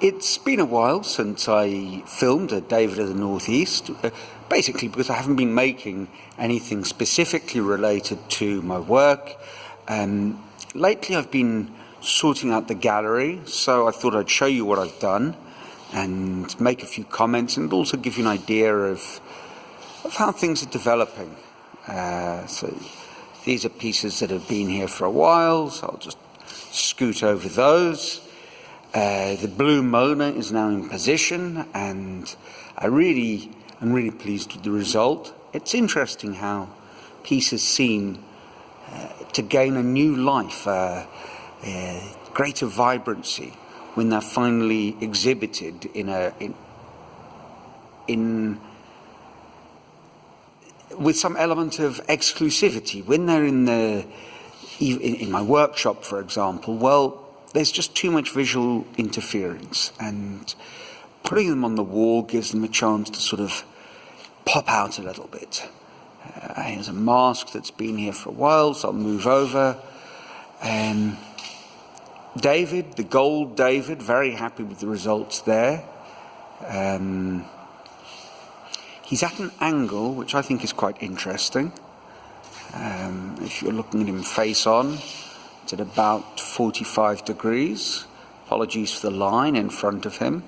It's been a while since I filmed a David of the Northeast, basically because I haven't been making anything specifically related to my work. Lately I've been sorting out the gallery, so I thought I'd show you what I've done and make a few comments and also give you an idea of how things are developing. So these are pieces that have been here for a while, so I'll just scoot over those. The blue Mona is now in position, and I'm really pleased with the result. It's interesting how pieces seem to gain a new life, greater vibrancy when they're finally exhibited with some element of exclusivity. When they're in my workshop, for example, well, there's just too much visual interference, and putting them on the wall gives them a chance to sort of pop out a little bit. Here's a mask that's been here for a while, so I'll move over. David, the gold David, very happy with the results there. He's at an angle which I think is quite interesting. If you're looking at him face on, it's at about 45 degrees. Apologies for the line in front of him.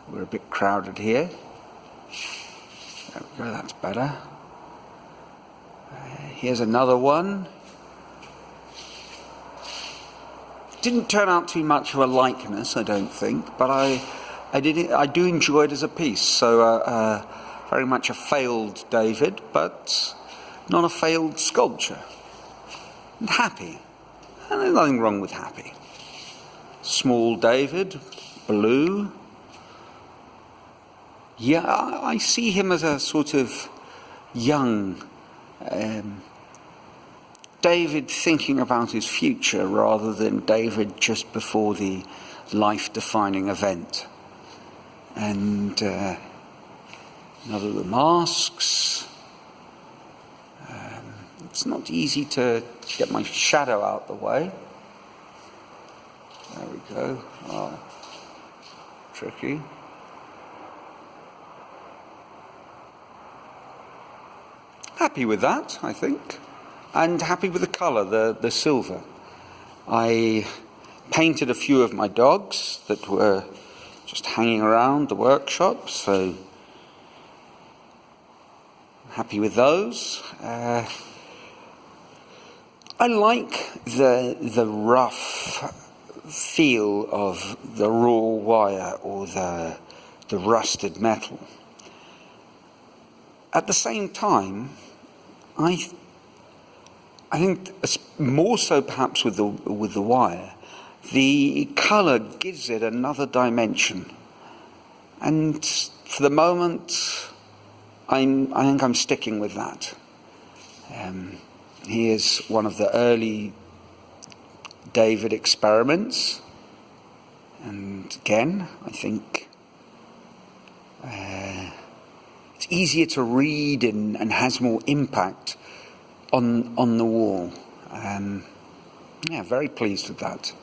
We're a bit crowded here. There we go, that's better. Here's another one. Didn't turn out too much of a likeness, I don't think, but I do enjoy it as a piece. So very much a failed David, but not a failed sculpture. And happy. And there's nothing wrong with happy. Small David, blue. Yeah, I see him as a sort of young David thinking about his future rather than David just before the life-defining event. And another of the masks. It's not easy to get my shadow out the way. There we go. Oh, tricky. Happy with that, I think. And happy with the colour, the silver. I painted a few of my dogs that were just hanging around the workshop, so happy with those. I like the rough feel of the raw wire or the rusted metal. At the same time, I think more so perhaps with the wire, the colour gives it another dimension. And for the moment, I think I'm sticking with that. Here's one of the early David experiments. And again, I think it's easier to read and has more impact on the wall. Yeah, very pleased with that.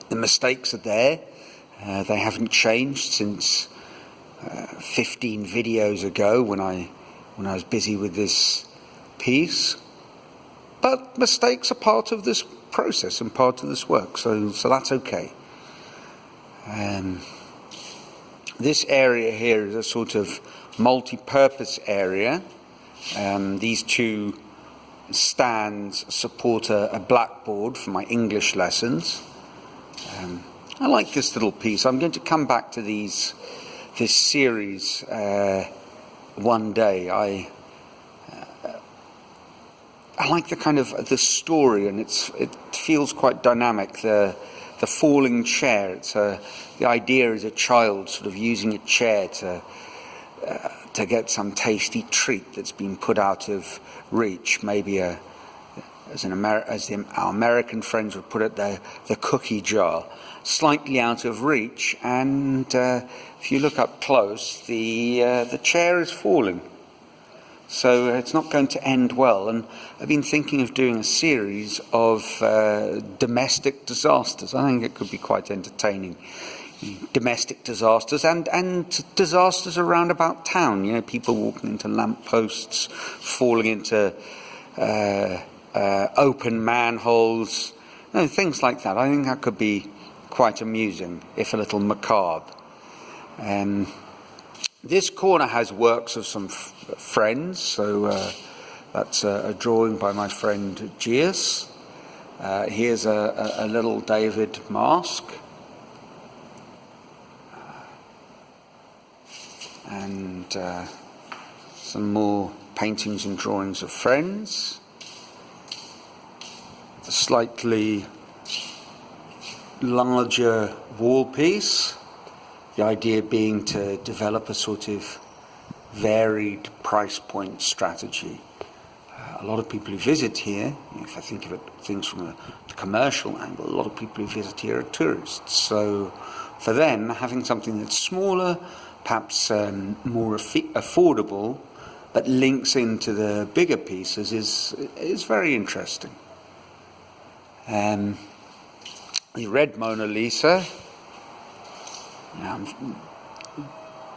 The mistakes are there. They haven't changed since 15 videos ago when I was busy with this piece. But mistakes are part of this process and part of this work, so that's okay. This area here is a sort of multi-purpose area. These two stands support a blackboard for my English lessons. I like this little piece. I'm going to come back to this series one day. I like the kind of the story, and it feels quite dynamic. The falling chair. The idea is a child sort of using a chair to get some tasty treat that's been put out of reach. Maybe as our American friends would put it, the cookie jar, slightly out of reach. And if you look up close, the chair is falling. So it's not going to end well. And I've been thinking of doing a series of domestic disasters. I think it could be quite entertaining. Domestic disasters and disasters around about town. You know, people walking into lampposts, falling into open manholes, you know, things like that. I think that could be quite amusing, if a little macabre. This corner has works of some friends, so that's a drawing by my friend Gius. Here's a little David mask. And some more paintings and drawings of friends. A slightly larger wall piece. The idea being to develop a sort of varied price point strategy. A lot of people who visit here, if I think of it, things from the commercial angle, a lot of people who visit here are tourists. So for them, having something that's smaller, perhaps more affordable, but links into the bigger pieces is very interesting. The red Mona Lisa,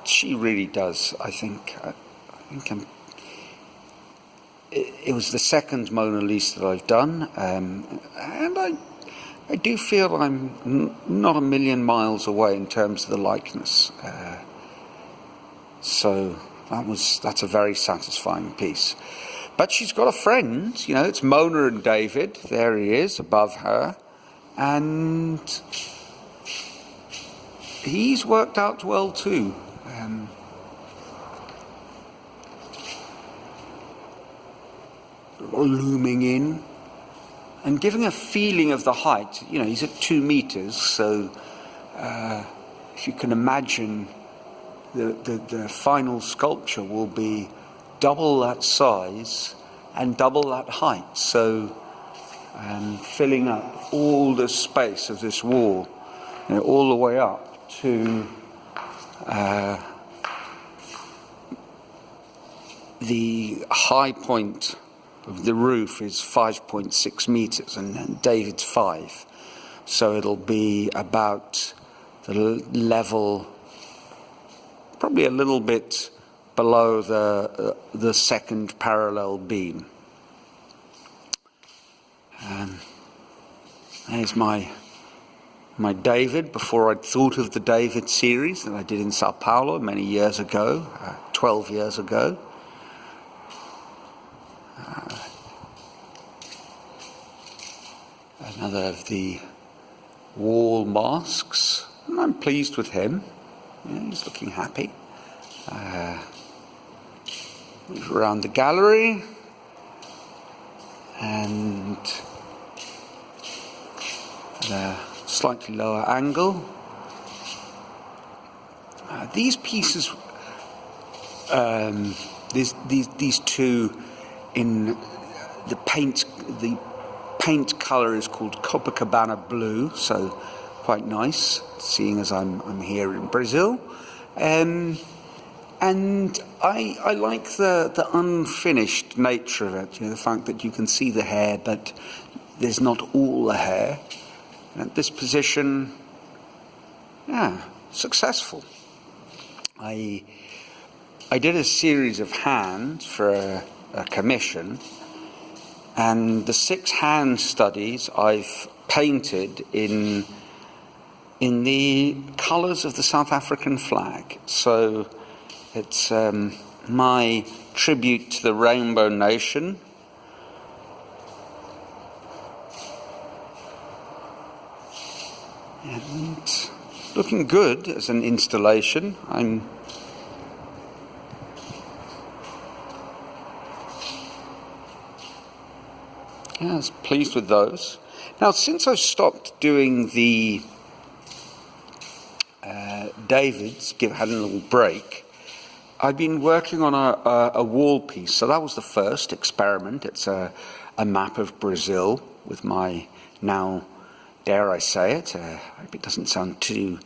she really does, I think it was the second Mona Lisa that I've done, and I do feel I'm not a million miles away in terms of the likeness. So that's a very satisfying piece. But she's got a friend, you know, it's Mona and David. There he is above her. And he's worked out well too. Looming in and giving a feeling of the height. You know, he's at 2 meters, so if you can imagine, the final sculpture will be double that size and double that height. So filling up all the space of this wall, you know, all the way up to the high point of the roof is 5.6 meters and David's 5. So it'll be about the level, probably a little bit below the second parallel beam. There's my David before I'd thought of the David series that I did in Sao Paulo many years ago, 12 years ago. Another of the wall masks, and I'm pleased with him. Yeah, he's looking happy. Move around the gallery, and at a slightly lower angle. These pieces, these two, in the paint colour is called Copacabana blue, so quite nice, seeing as I'm here in Brazil. And I like the unfinished nature of it, you know, the fact that you can see the hair, but there's not all the hair. And at this position, successful. I did a series of hands for a commission, and the 6 hand studies I've painted in the colours of the South African flag. So it's my tribute to the Rainbow Nation. And looking good as an installation. I'm pleased with those. Now, since I've stopped doing the Davids, had a little break, I've been working on a wall piece. So that was the first experiment. It's a map of Brazil with my now, dare I say it, it doesn't sound too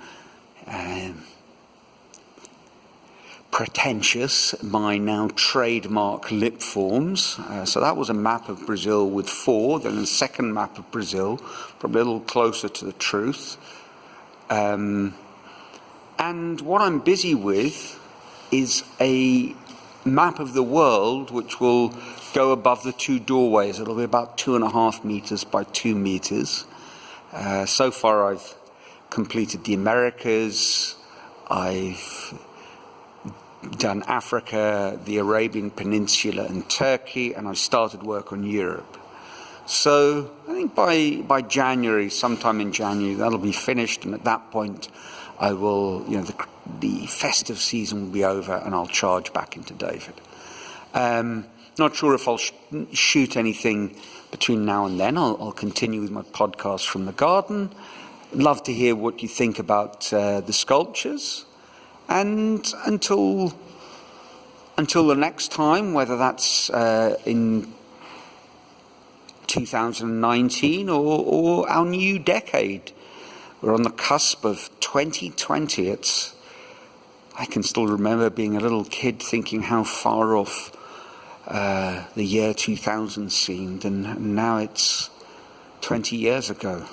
pretentious, my now trademark lip forms. So that was a map of Brazil with 4, then a second map of Brazil, probably a little closer to the truth. And what I'm busy with is a map of the world which will go above the 2 doorways. It'll be about 2.5 meters by 2 meters. So far I've completed the Americas, I've done Africa, the Arabian Peninsula and Turkey, and I've started work on Europe. So I think by January, sometime in January, that'll be finished, and at that point I will, the festive season will be over and I'll charge back into David. Not sure if I'll shoot anything between now and then. I'll continue with my podcast from the garden. Love to hear what you think about the sculptures. And until the next time, whether that's in 2019 or our new decade, we're on the cusp of 2020. I can still remember being a little kid thinking how far off the year 2000 seemed, and now it's 20 years ago.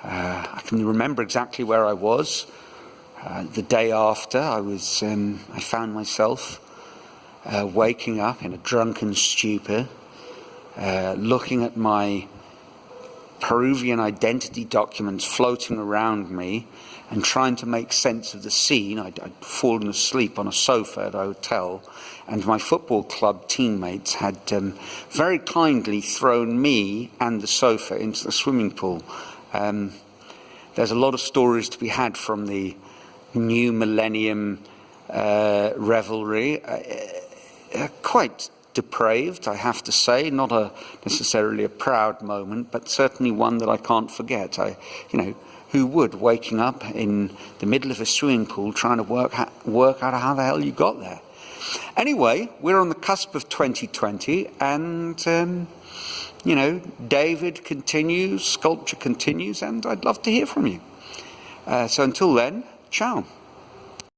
I can remember exactly where I was. The day after, I found myself waking up in a drunken stupor, looking at my Peruvian identity documents floating around me and trying to make sense of the scene. I'd fallen asleep on a sofa at a hotel, and my football club teammates had very kindly thrown me and the sofa into the swimming pool. There's a lot of stories to be had from the new millennium revelry. Quite depraved, I have to say, not necessarily a proud moment, but certainly one that I can't forget. Who would, waking up in the middle of a swimming pool trying to work out how the hell you got there? Anyway, we're on the cusp of 2020, and David continues, sculpture continues, and I'd love to hear from you. So until then, ciao.